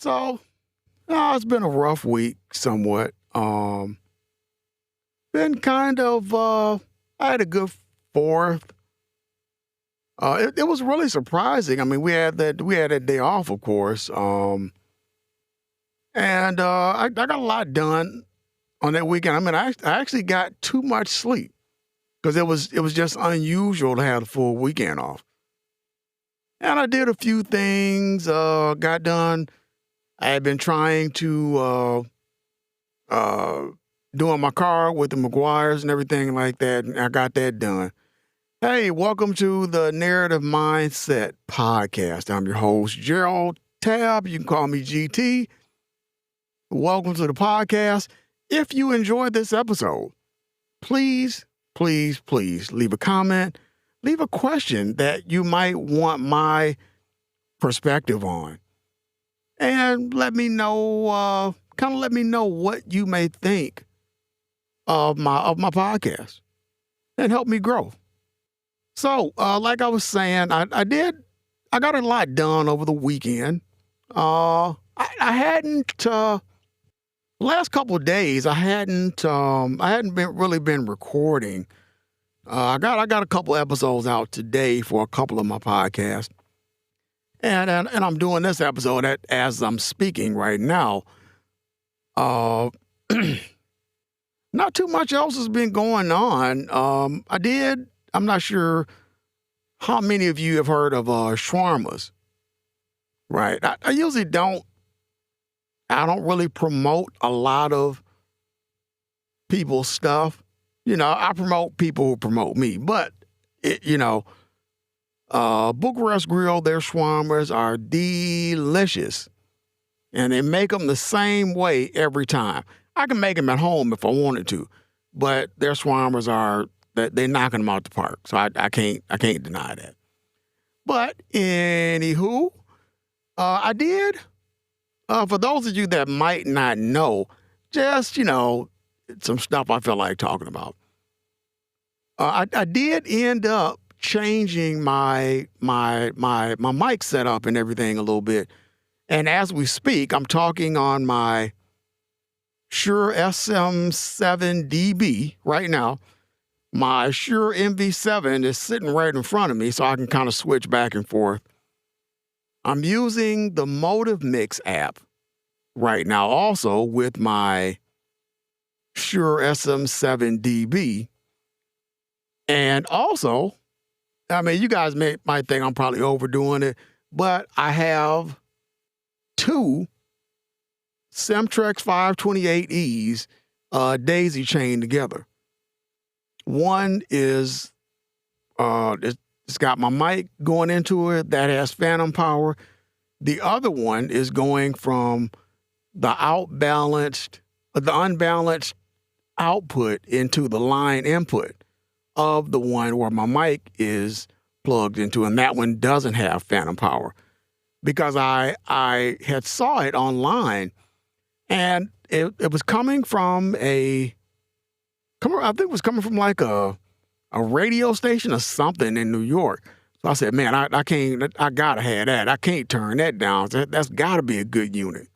So, it's been a rough week somewhat. Been kind of, I had a good fourth. It was really surprising. I mean, we had that day off, of course. And I got a lot done on that weekend. I mean, I actually got too much sleep because it was just unusual to have the full weekend off. And I did a few things, got done. I had been trying to doing my car with the McGuires and everything like that, and I got that done. Hey, welcome to the Narrative Mindset Podcast. I'm your host, Gerald Tab. You can call me GT. Welcome to the podcast. If you enjoyed this episode, please leave a comment, leave a question that you might want my perspective on. And let me know, let me know what you may think of my podcast and help me grow. So, like I was saying, I got a lot done over the weekend. I hadn't, last couple of days, I hadn't been recording. I got a couple episodes out today for a couple of my podcasts. And I'm doing this episode as I'm speaking right now. Not too much else has been going on. I'm not sure how many of you have heard of shawarmas, right? I usually don't really promote a lot of people's stuff. You know, I promote people who promote me, but Bucharest Grill, their shawarmas are delicious. And they make them the same way every time. I can make them at home if I wanted to, but their shawarmas they're knocking them out the park. So I can't deny that. But anywho, I did, for those of you that might not know, just, some stuff I feel like talking about. I did end up changing my mic setup and everything a little bit. And as we speak, I'm talking on my Shure SM7DB right now. My Shure MV7 is sitting right in front of me, so I can kind of switch back and forth. I'm using the MotivMix app right now also with my Shure SM7DB. And also, I mean, you guys might think I'm probably overdoing it, but I have two Symetrix 528Es daisy chained together. One is, it's got my mic going into it that has phantom power. The other one is going from the unbalanced output into the line input of the one where my mic is plugged into, and that one doesn't have phantom power. Because I had saw it online, and it was coming from I think it was coming from like a radio station or something in New York. So I said, man, I gotta have that. I can't turn that down. That's gotta be a good unit.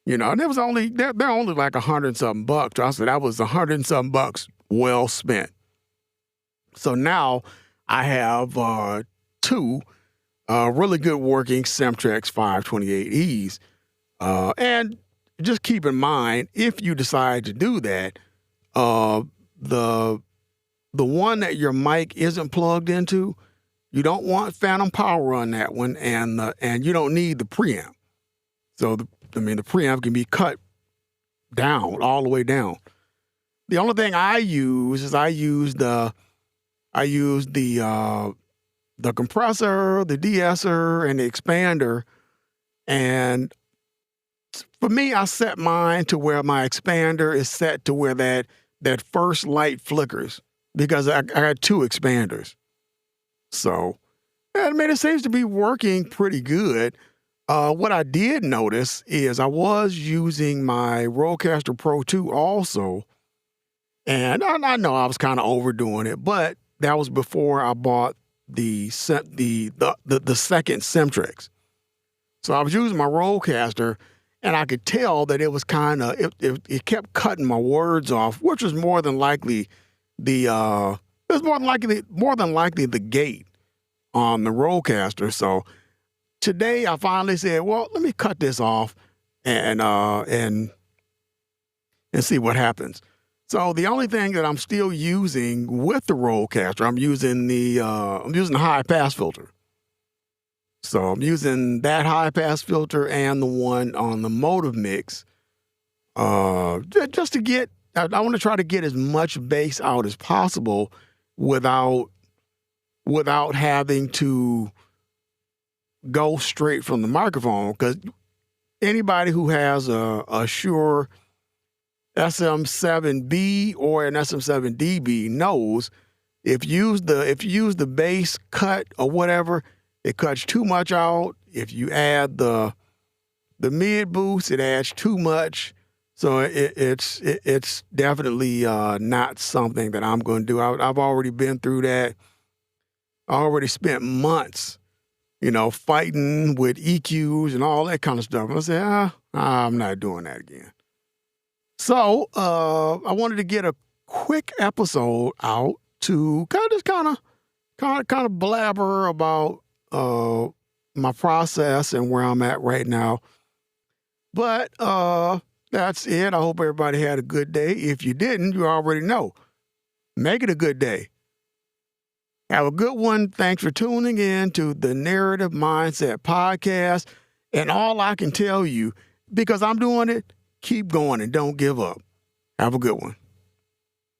And it was only, they're only like $100 and something bucks. So I said, that was $100 and something bucks well spent. So now I have two really good working Symetrix 528Es. And just keep in mind, if you decide to do that, the one that your mic isn't plugged into, you don't want phantom power on that one, and you don't need the preamp. So the preamp can be cut down, all the way down. The only thing I use is the compressor, the de-esser, and the expander. And for me, I set mine to where my expander is set to where that first light flickers, because I got two expanders. So, it seems to be working pretty good. What I did notice is I was using my Rodecaster Pro 2 also, and I know I was kind of overdoing it, but that was before I bought the second Symetrix. So I was using my Rodecaster, and I could tell that it was kind of it kept cutting my words off, which was more than likely the gate on the Rodecaster. So today I finally said, well, let me cut this off and see what happens. So the only thing that I'm still using with the Rodecaster, I'm using the high pass filter. So I'm using that high pass filter and the one on the MotivMix, just to get. I want to try to get as much bass out as possible without having to go straight from the microphone. Because anybody who has a Shure SM7B or an SM7DB knows if you use the bass cut or whatever, it cuts too much out. If you add the mid boost, it adds too much. So it's definitely not something that I'm going to do. I've already been through that. I already spent months, fighting with EQs and all that kind of stuff. And I said, I'm not doing that again. So I wanted to get a quick episode out to kind of blabber about my process and where I'm at right now. But that's it. I hope everybody had a good day. If you didn't, you already know. Make it a good day. Have a good one. Thanks for tuning in to the Narrative Mindset Podcast. And all I can tell you, because I'm doing it, keep going and don't give up. Have a good one.